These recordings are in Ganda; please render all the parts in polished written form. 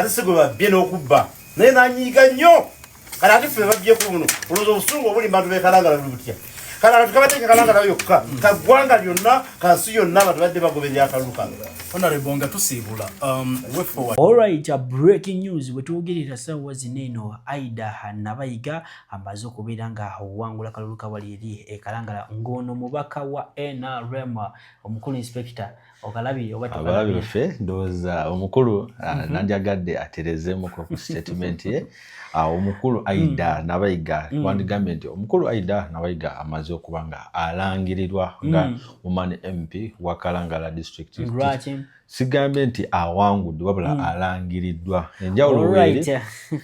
Asisigo babye n'okubba. Naye nanyiiga nnyo. Kala ati ffe babyeko buno. Olowooza obusungu obuli mu bantu b'ekalangala buli butya. Kala tukabateeka kalangala yokka. Ka ggwanga lyonna, ka nsi yonna abantu badde bagoberera akalulu kano. Honorable nga tusiibula way forward. Alright, breaking news wetugerera sawa zineno Aida Nabayiga amaze okubeera nga wangula kalulu kawaliri ekalangala ngono mubaka wa NRM omukulu inspector okalabi abalabi fe ndoza omukulu nanjagadde aterezemu ku statement ye omukulu Aida Nabayiga wandigambye nti omukulu Aida Nabayiga amaze okubanga alangirirwa nga Omani MP wa Kalangala district. Sigambye nti awangudde wabula alangiriddwa enjawulo weri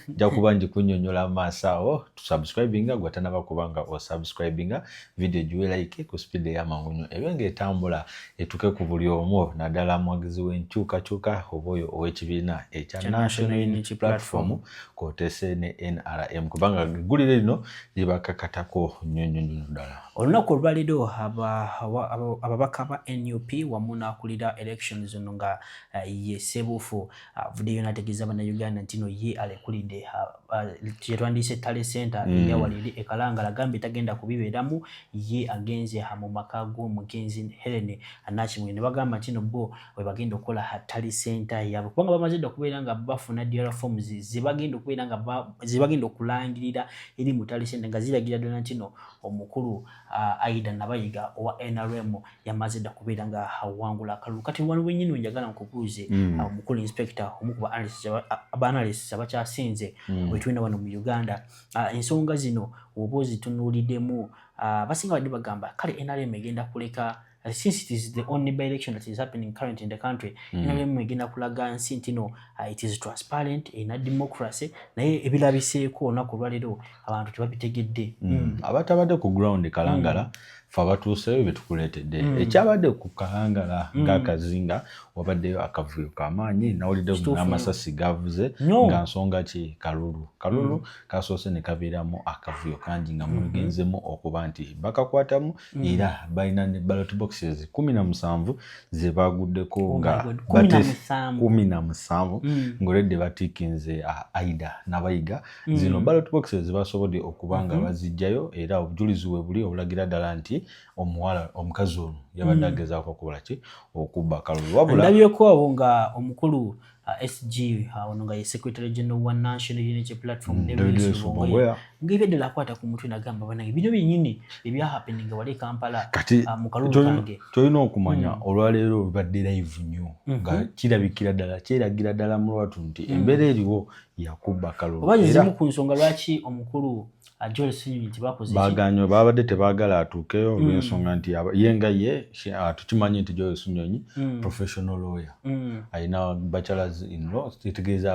nja kuba njikunyonyola amaaso awo tusubscribinga gwatanaba kubanga osubscribinga video giwe like ku speed y'amangunyo ebenga etambula etuke ku buli omu naddala mwagizi w'enkyukakyuka oba oyo ow'ekibiina ekya National Unity Platform kotese ne NRM kubanga eggulire lino libakakatako nnyonnyonyo ddala. Olunaku olwaleero ababaka ba NUP wamu n'akulira elections zino nga ye Sebufu avuddeyo n'ategeeza bannayuganda nti no ye alekulidde kyetwandiise Tale Center eyawaliri ekalangala agambye tagenda kubibeeramu ye agenze mu maka g'omugenzi Helen Nakimwe ne bagamba nti no bo we bagenda okukola Tale Center yaabwe kubanga bamaze dda okubeera nga bafuna DR forms zibagenda okubeera nga zibagenda okulangirira eri mu Tale Center nga ziragira ddala nti no omukulu Aida Nabayiga owa NRM yamaze dda kubeera nga wangula akalulu kati wano wennyini njagala nkubuuze omukulu inspector omu ku ba-analysts abakyasinze bwetulina wano mu Uganda ensonga zino oba ozitunuuliddemu basinga badde bagamba kale NRM egenda kuleka since it is the only by-election that is happening currently in the country NRM egenda kulaga nsi nti no it is transparent ina democracy naye ebirabiseeko olunaku olwaleero abantu tebabitegedde abatabadde ku ground Kalangala fa batuuseyo betukuleetedde ekyabadde ku Kalangala ng'akazinga wabaddeyo akavuyo k'amaanyi nawulidde n'amasasi gavuze nga nsonga ki kalulu kasoose ne kabeeramu akavuyo kangi nga mugenzemu okuba nti bakakwatamu era balina ne ballot boxes 17 ze baguddeko nga 17 ng'oledde batikinze Aida Nabayiga zino ballot boxes basobodde okuba nga bazijjayo era obujulizi we buli obulagira ddala nti omuwala omukazi ono yabadde agezaako okukola ki okubba kalulu wabula ndabyeko awo nga omukulu SG ono nga ye Secretary General wa National Unity Platform ng'ebyedde lakwata ku mutwe nagamba banange bino byennyini ebya happening wali Kampala mu kalulu kange kyolina okumanya olwaleero bibadde live nnyo nga kirabikira ddala kyeragira ddala mu lwatu nti embeera eriwo yakubba kalulu oba zimu ku nsonga lwaki omukulu Joel Sinyonyi tibakoze baganywa babadde tebaagala atuukeyo olw'ensonga nti yenga ye tukimanyi nti Joel Sinyonyi professional lawyer alina bachelors in law kitegeeza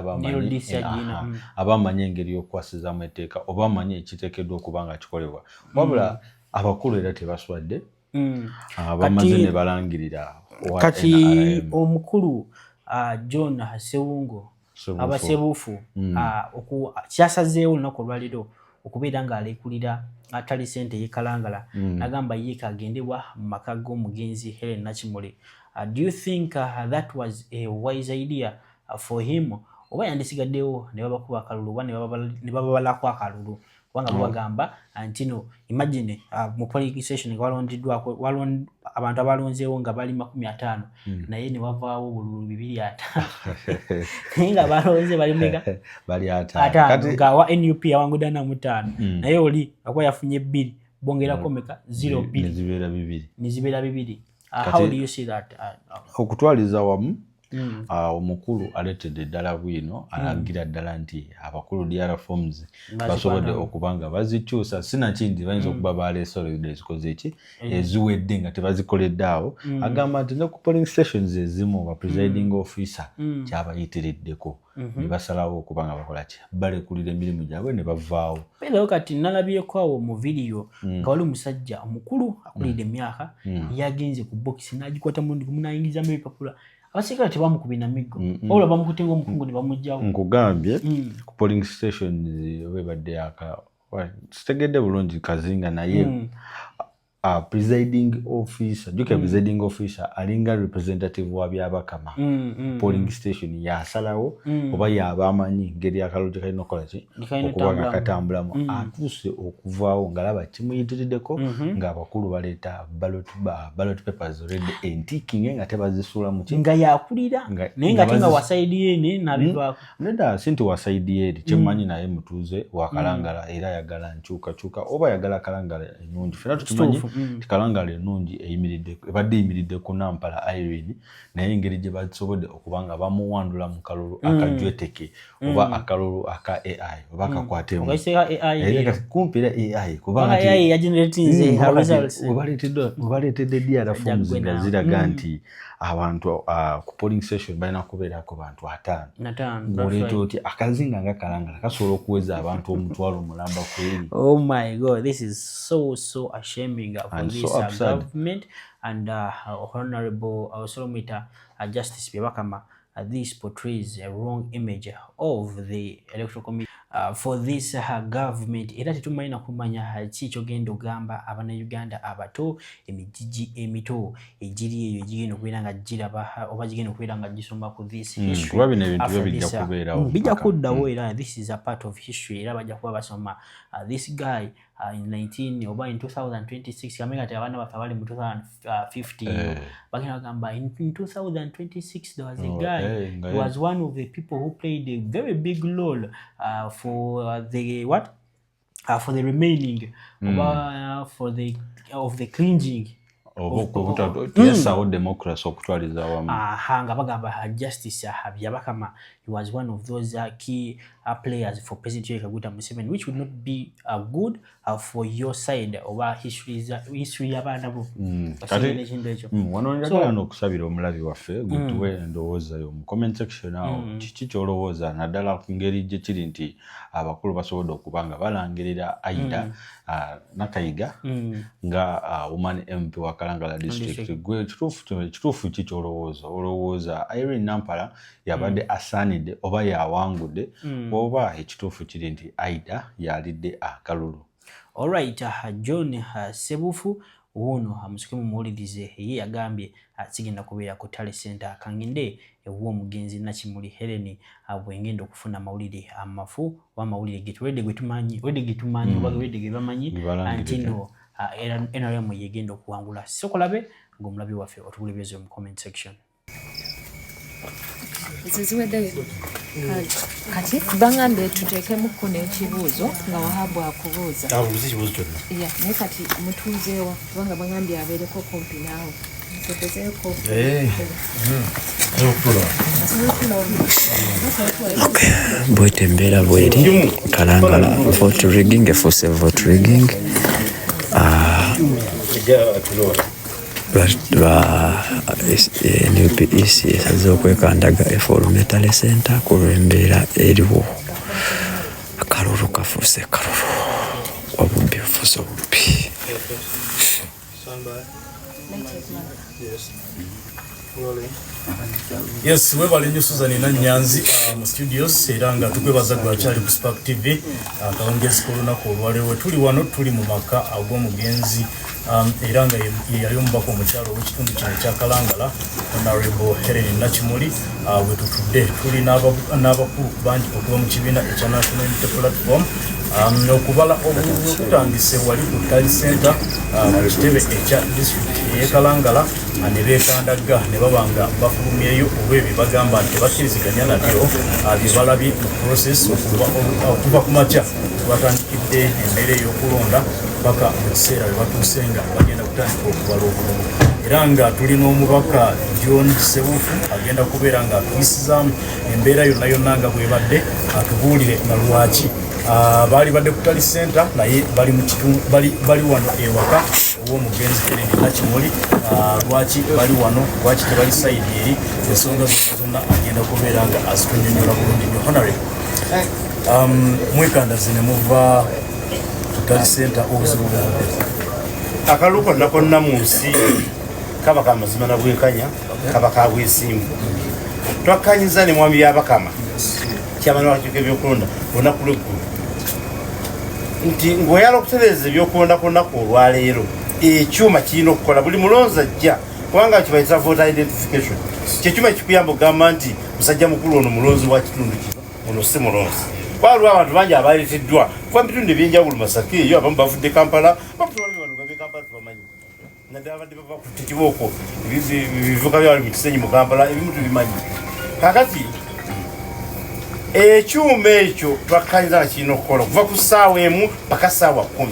abamanyi engeri y'okwasizaamu etteeka oba amanyi ekiteekeddwa okuba nga kikolebwa wabula abakulu era tebaswadde bamaze ne balangirira kati omukulu John Sewungo abasebuufu kyasazeewo olunaku olwaleero okubeera nga alekulira Tale Center ye Kalangala nagamba ye kagendebwa mu maka g'omugenzi Helen Nakimule. Do you think that was a wise idea for him oba yandisigaddewo ne babakuba akalulu oba ne bababalako akalulu kubanga bagamba nti no imagine mu polling station nga walondiddwako abantu abalonzeewo nga bali 50 naye ne wavaawo bululu 205 naye nga balonze bali mega bali 5 nga wa NUP awangudde 5 naye oli akuba yafunye 2 bongerako meka 0 nizibeera 2 how do you see that okutwaliza wamu omukulu aletedde ddala bwino alagira ddala nti abakulu DR forms basobodde okubanga bazikyusa sinakindi bayinza okuba baleesolode ezikoze eki eziwedde nga tebazikoledde awo agamba nti ne ku polling stations ezimu ba presiding officer kyabayitiriddeko ne basalawo okubanga bakola ki balekulira emirimu gyabwe ne bavaawo peero kati nalabyeko awo mu video nga wali omusajja omukulu akulidde emyaka yagenze ku box n'agikwata mulundi gumu n'ayingirizamu ebipapula abasikala tebamukubina miggo wabula bamukutenga omukungu ne bamugjawo nkugambye ku polling stations webadde sitegedde bulungi kazinga naye presiding officer presiding officer alinga representative wa byabakama polling station yasalawo oba yabamanyi ngeri akalulu kalina okola ki okuba katambulamu atuse okuvaawo ngalaba kimuyitiriddeko ng'abakulu baleeta ballot papers already entiking nga tebazisuula mu ki nga yakulira naye nga tenga wasaidi yene nabivaako neda sinti wasaidi yeri kyemmanyi naye mutuuze wakalangala era yagala nkyukakyuka oba yagala kalangala ennungi fena tukimanyi kalangala ennungi ebadde eyimiridde ku Nampala Irene naye engeri gye basobodde okubanga bamuwandula mu kalulu akajweteke oba akalulu aka AI oba akakwatemu kumpira AI kubanga AI yageneratinze her results ubaleetedde DR forms nga ziraga nti abantu ku polling station balina kubeerako bantu 5 oleeta oti akazinga nga kalangala kasobola okuweza abantu omutwalo mulamba kweri. Oh my God, this is so ashaming for this government and Honorable Solomita Justice Byabakama. This portrays a wrong image of the electoral committee for this government. Era tetumanyi kumanya kicho gendo gamba abana Uganda abato emijiji emito ejiri eyo jigeno kwiranga jiraba oba jigeno kwiranga jisomba ku this history kuba bino ebintu bijja kubeerawo bijja kuddawo era this is a part of history era bajja kuba basoma this guy in 2026 kamega te abana bakabali mu 2050 bakina gamba in 2026 there was a guy who was one of the people who played a very big role for the for the remaining for the of the cleansing of democracy okutwaliza wamu nga bagamba Justice Byabakama. He was one of those key players for President Yoweri Kaguta Museveni, which would not be good for your side over history y'abaana bo. Wano njagala n'okusabira omulabi waffe gutuwe endowooza yo mu comment section awo kiki ky'olowooza naddala ku ngeri gye kiri nti abakulu basobodde okubanga balangirira Aida Nakayiga nga woman MP wa Kalangala district. Gwe kituufu ki ky'olowooza? Olowooza Irene Nampala yabadde asaanidde oba yawangudde oba ekituufu kiri nti Aida yalidde akalulu? Alright, John Sebufu uno amusikimu muwulirize ye yagambye atsigenda kubeera ku Tale Center kanginde ew'omugenzi Nakimuli Helen bwengenda okufuna amawulire amafu wa mawulire getumanyi bamanyi antino NRM yegenda okuwangula. Sokolabe ng'omulabi waffe otubulebeze mu comment section. Kati bangambe tuteekemu kuno ekibuuzo nga Wahabu akubuuza. Ekibuuzo kyonna. Naye kati mutuuzeewa kubanga bangambye abeereko kumpi naawe. Bwete embeera bweri Kalangala vote rigging efuuse vote rigging NUPEC esaze okwekandaga efulumya Tale Center ku lw'embeera eriwo. Akalulu kafuuse kalulu obubbi bufuuse obubbi. Yes, webale nnyo Susan Nanyanzi mu studios era nga tukwebaza gwakyali ku Spark TV akawungezi k'olunaku olwaleero tuli wano tuli mu maka ag'omugenzi era nga yayomubako omukyalo w'ekitundu kino kya Kalangala Honorable Helen Nakimuli we tutudde tuli n'abakulu bangi okuba mu kibiina ekya National Unity Platform okubala okutandise wali ku Tale Center mu kitebe ekya district ey'e Kalangala ne beekandaga ne babanga bafulumyeyo olw'ebyo bagamba nti bakkiriziganya nabyo bye balabye mu process okuva ku makya batandikidde embeera ey'okulonda paka mu kiseera bwe batuuse nga bagenda kutandika okubala obululu era nga tulina omubaka John Sebufu agenda kubeera nga atuyisizaamu embeera yonna nga bwebadde atubuulire nga lwaki baali badde ku Tale Center naye bali wano ewaka ow'omugenzi Helen Nakimuli lwaki bali wano lwaki tebali sayidi eri ensonga zonna agenda kubeera nga azitunyonyola bulungi nnyo. Honorable mwekandaze ne muva ku Tale Center obuzibu bwabwe akalulu konna konna mu nsi kaba ka mazima na bwenkanya kaba ka bwesimbu twakkanyiza ne mwami y'Abakama kyamani wakakiiko ebyokulonda olunaku lw'eggulu nti ng'oyala okutereeza ebyokulonda ku lunaku olwaleero ekyuma kirina okukola buli mulonzi ajja kubanga kibayita voter identification kyekyuma kikuyamba okugamba nti musajja mukulu ono mulonzi wa kitundu kino ono si mulonzi waliwo abantu bangi abaleeteddwa kuba bitundu ebyenjawulo Masaka eyo abamu bavudde Kampala bakutwala bano gabe Kampala tubamanyi naddala abadde bava ku kibooko ebivuka byawali mu Kisenyi mu Kampala ebimu tubimanyi kakati ekyuma ekyo twakkanyiza nga kirina okukola okuva ku ssaawa emu paka ssaawa 10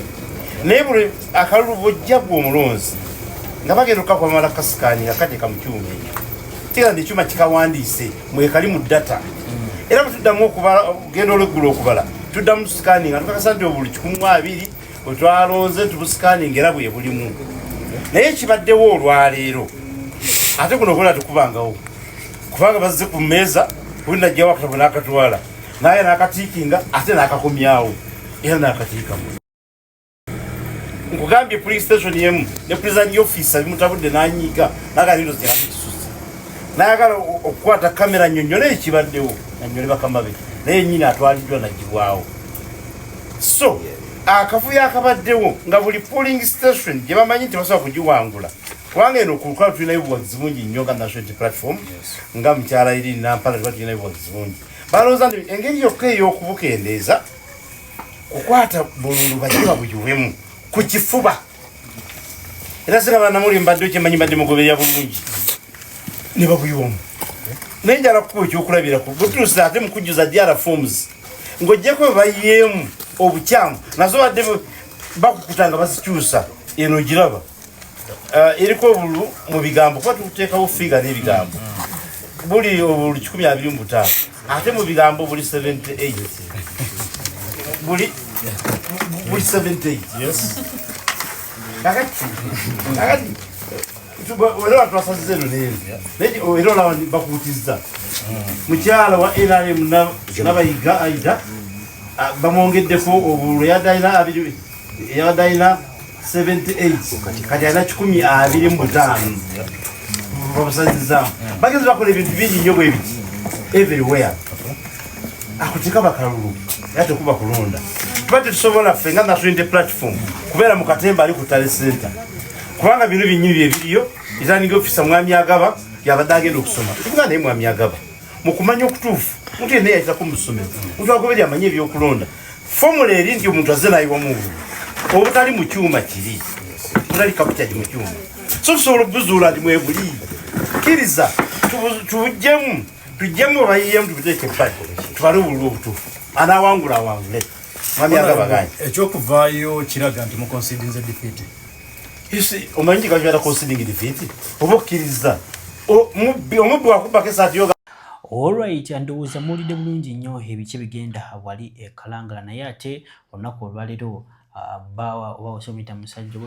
naye buli akalulu bwojja gwe omulonzi nga bagenda okukakwamala kasikaani nga kateeka mu kyuma ekyo tiga nti ekyuma kikawandiise mwekali mu data era bwe tuddamu okugenda olweggulu okubala tuddamu tusikaani nga tukakasa nti obuli 12 bwe twalonze tubusikaaninga era bwe bulimu naye kibaddewo olwaleero ate guno kola tukubangawo kubanga bazze ku mmeeza buli najjawo akatabo n'akatwala naye n'akatiikinga ate n'akakomyawo era n'akatiikamu nkugambye police station yemu ne presiding officer bimutabudde n'anyiiga n'akalindo kyakisusa n'ayagala okukwata kamera nnyonnyole ekibaddewo nannyole bakama be naye nnyini atwaliddwa naggibwawo so akavuyo akabaddewo nga buli polling station gye bamanyi nti basobola kugiwangula kubanga eno kulukala tulinayo obuwagizi bungi nnyo nga national platform nga mukyala iri Nampala tuba tulinayo obuwagizi bungi balowooza nti engeri yokka ey'okubukendeeza kukwata bululu bajje babuyuwemu ku kifuba era singa banamuli mbadde kyemanyi mbadde mugoberera bulungi ne babuyuwamu naye njala kukuba ekyokulabirako butuusa ate mukujjuza DR forms ng'ojjeko bwe bayiyeemu obukyamu nazo badde bakukutanga bazikyusa eno giraba eriko obulu mu bigambo kuba tukuteekawo figa n'ebigambo buli obulu 125 ate mu bigambo buli 78 buli 78 kakati era twasazize eno neero era olaba bakuutizza mukyala wa NRM n'abayiga Aida bamwongeddeko obulu yadayina 78 kati alina 125 babasazizaamu bagezi bakola ebintu bingi nnyo bwe biti everywhere akuteeka bakalulu era tekuba kulonda tuba tetusobola ffe nga national platform kubeera mu katemba ali ku tale center kubanga bino byennyini bye biriyo returning officer mwami agaba yabadde agenda okusoma tuvuga naye mwami agaba mu kumanya okutuufu muntu yenna yayitako mu ssomero muntu agoberya amanye ebyokulonda formula eri nti omuntu azze nayiwamu obutali mu kyuma kiri mutali kabutyagi mu kyuma so tusobola okubuzuula nti mwebuli kkiriza tujjemu bayiyemu tubiteeke ebbali tubale obululu obutuufu anaawangula awangule mwami agabaganye ekyokuvaayo kiraga nti muconsidinze defeat omanyi kikakyala considing defeat oba okkiriza omubbi wakubbako esaati yoga. Alright, ndowooza muwulidde bulungi nnyo ebiki bigenda wali ekalangala naye ate olunaku olwaleero bawa oba osomita musajja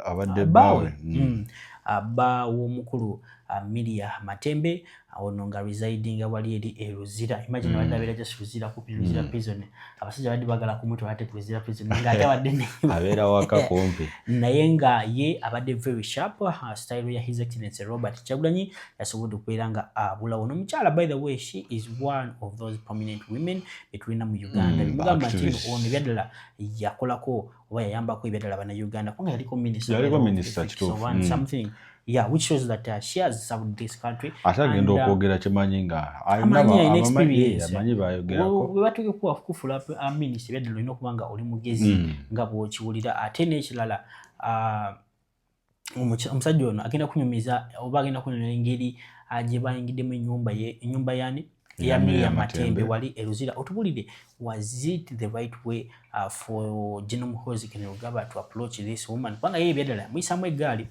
abadde bawe abba w'omukulu Miria Matembe ono nga residing wali eri Luzira. Imagine abadde abeera just Luzira kupi Luzira prison abasajja badde bagala kumutwala ate Luzira prison nga ate abadde abeera waka kumpi naye nga ye abadde very sharp style ya His Excellency Robert Kyagulanyi yasobodde okubeera nga abulawo n'omukyala by the way she is one of those prominent women between mu Uganda mugamba nti ono ebyaddala yakolako oba yayambako ebyaddala bana Uganda kubanga yaliko minister something yeah, which shows that she has served this country. Atagenda okwogera kimanyi nga alina experience amanyi bayogerako we batuke kuwa kufula ministry byaddala olina okuba nga oli mugezi nga bw'okiwulira ate n'ekirala omusajja ono agenda kunyumiza oba agenda kunyola engeri gye bayingiddemu ennyumba yani ya Miria Matembe wali Luzira. Otubulire, was it the right way for General Muhoozi Kainerugaba to approach this woman? Kubanga ye byaddala muyisamu eggaali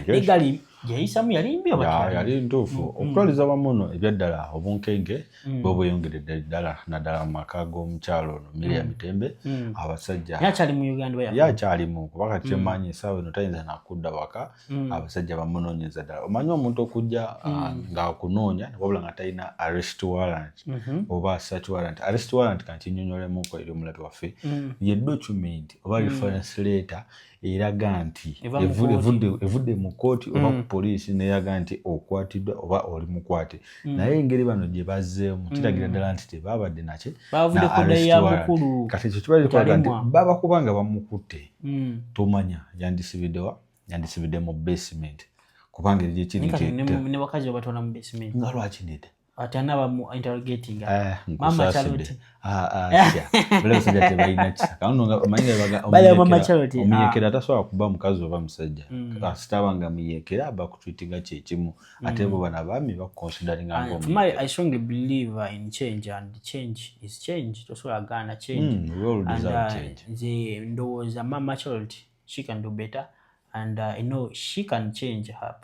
n'eggaali gyeyayisamu yali mbi yali ntuufu okutwaliza wamuno ebyaddala obunkenge bwe bweyongeredde ddala naddala mu maka g'omukyalo ono Miria Matembe abasajja yakyali mu Uganda yakyalimu kuba kati kyemanyi essaawa eno tayinza nakudda waka abasajja bamunoonyeza ddala omanyi omuntu okujja ng'akunoonya wabula nga talina arrest warrant oba search warrant. Arrest warrant kanti nnyonnyolemuko eri omulabe waffe ye document oba reference letter eraga nti Eva mu evudde mu kooti oba ku poliisi neyaga nti okwatiddwa oba oli mukwate naye engeri bano gye bazzeemu kiragira ddala nti tebaabadde nakye Bavudde ku ddayi ya mukulu. kati ekyo kibaali kiraga nti babakubanga bamukutte tomanya yandisibidde mu basement kubanga ekiri ne bakazi babatwala mu basement nga lwaki nedda ate anaba mu interrogating mama Charlotte bulabisajja tebalina kisa Mama Charlotte omuyekera atasobola kuba mukazi oba musajja asitaba nga muyekera bakutwitinga kyekimu ate bo bana baami bakuconsideringa I strongly believe in change, and change is change. Tosobola gana change. We all deserve change. The ndowooza Mama Charlotte, she can do better. And I know she can change her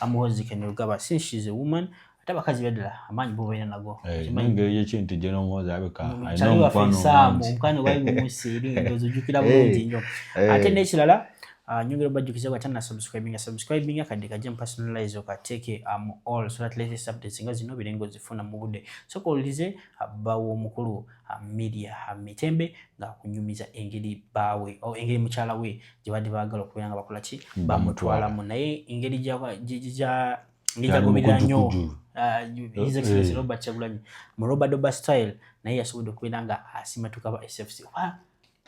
amuhozi Ken Rugaba since she's a woman. Ate abakazi beddala amaanyi bo balina nago. Engeri y'ekintu General Muhozi abeka omukwano gwali gumusiri ndozujjukira bulungi nnyo. Ate n'ekirala nyongera obajjukiza bw'atana subscribing akadde kajja personalize okateeke all so that latest updates nga zino birengo zifuna mu budde. So kollize bawo omukulu media mitembe nga kunyumiza engeri bawe engeri mukyala we gye badde baagala okubeera nga bakola ki bamutwalamu naye engeri gya ngijagobera nnyo His Excellency Robert Kyagulanyi mu Robert Doba style naye yasobodde okubeera nga asimatuka ba SFC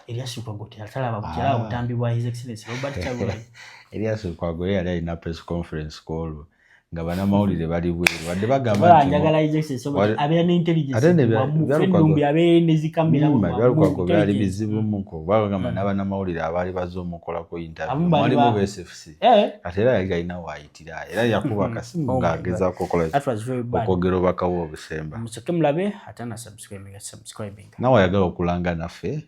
Elias Lukwago talaba bukira butambibwa His Excellency Robert Kyagulanyi. Elias Lukwago yali alina press conference call nga bana mawulire bali bweru badde bagamba nti njagala His Excellency abeera ne intelligence mu abeera ne zikamera Lukwago byali bizibu muko bagamba n'abana mawulire abaali bazoomukolako interview mwali mu SFC ate era yali alina waayitira era yakuba akasimu ng'agezaako okola okwogera obakawo obusemba musooke mulabe ate na subscribing nawe ayagala okulanga naffe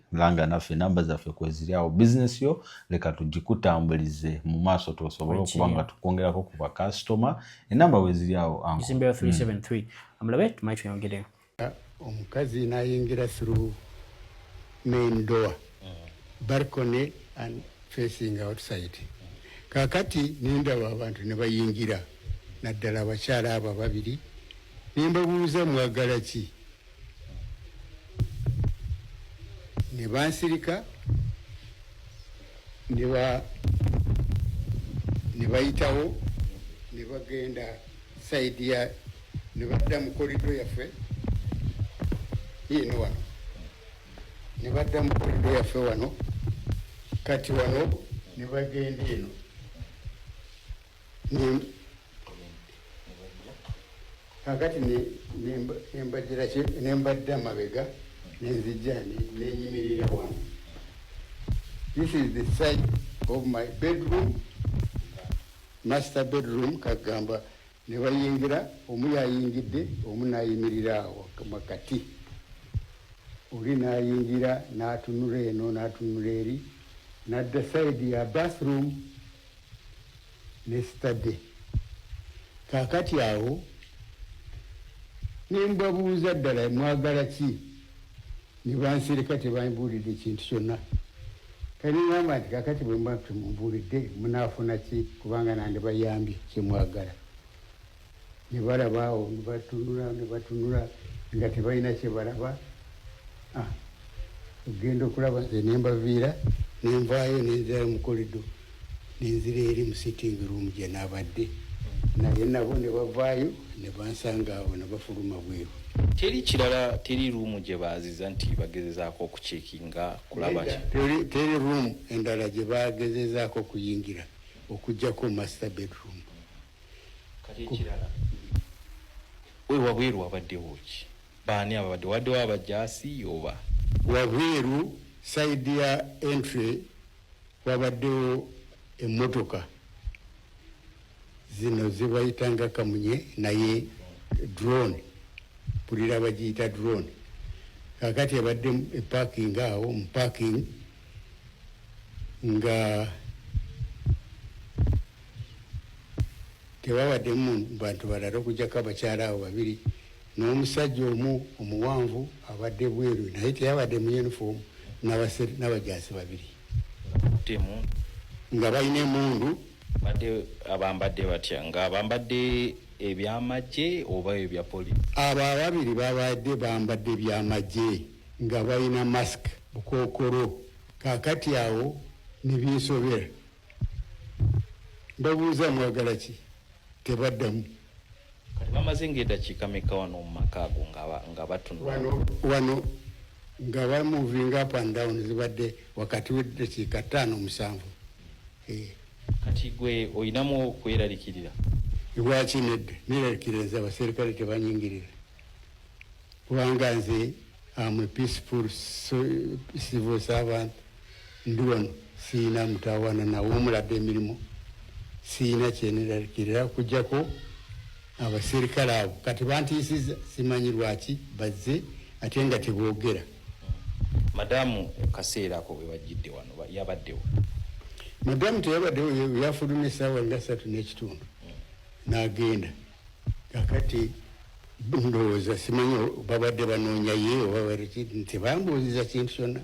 namba zaffe kweziri awo business yo leka tugikutambulize mu maaso tusobole okuba nga tukwongerako ku bakasitoma enamba weziri awo ango December 373 amulabe tumayitu yongere omukazi nayingira through main door balcony and facing outside kakati nindaba abantu ne bayingira naddala abakyala abo babiri nimbabuuza mwagala ki ne bansirika ne bayitawo ne bagenda side ya ne badda mu korido yaffe yino wano ne badda mu korido yaffe wano kati wano ne bagenda eno kakati nembadde amabega nenzijja nenyimirira wano. This is the side of my bedroom, master bedroom. Kagamba ne bayingira omu yayingidde omu nayimirira awo makati oli nayingira n'atunula eno n'atunula eri nadda side ya bathroom ne study. Kakati awo nimbabuuza ddala mwagala ki ne bansirika tebambuulidde ekintu kyonna. Kaningamba nti kakati bwe mba tumumbuulidde munaafuna ki kubanga nandi bayambye kyemwagala. Ne balaba awo ne batunula nga tebalina kye balaba. Ogenda okulaba nze nembaviira nenvaayo nenzira mu kolido nenzira eri mu sitting room gye naabadde naye nabo ne bavaayo ne bansanga awo ne bafuluma bweru. Teri kirala, teri room gye baaziza nti bagezezaako okucekinga kulaba ki? Teri room endala gye bagezezaako okuyingira okuggyako master bedroom. Kati kirala we wabweru wabaddewo ki? Baani ababadde waddewo abajaasi oba? Wabweru side ya entry wabaddewo emmotoka zino zibayitanga kamunye naye drone pulira bagiyita drone. Kakati abadde parking awo mu parking nga tewabaddemu bantu balala okuggyako abakyala abo babiri n'omusajja omu omuwanvu abadde bweru naye teyabadde mu uniform n'abajaasi babiri nga balina emundu. Abambadde batya? Nga abambadde ebyamagye oba ebya polisi? Abo ababiri babadde bambadde ebyamagye nga balina mask bukookolo kakati awo nebinsobera mbabuuza mwagala ki tebaddamu kati bamaze ng'eddakiika meka wano mu maka ago nga batunula wano nga bamuvinga up and down zibadde wakati w'eddakiika 5-7 kati gwe olinamu okweraliikirira lwaki nedda neraliikiriza abaserikale tebanyingirira kubanga nze amwe peaceful civil servant ndi wano siina mutawaana nawe omulabba emirimu siina kyeneraliikirira kujjako abaserikale abo kati bantiisiza simanyi lwaki bazze ate nga teboogera madamu kaseera ako bwe wajjidde wano yabaddewo madamu teyabaddewo yafulumya essaawa nga 3:30 n'agenda kakati ndowooza simanyi babadde banoonya ye oba tebambuuziza kintu kyonna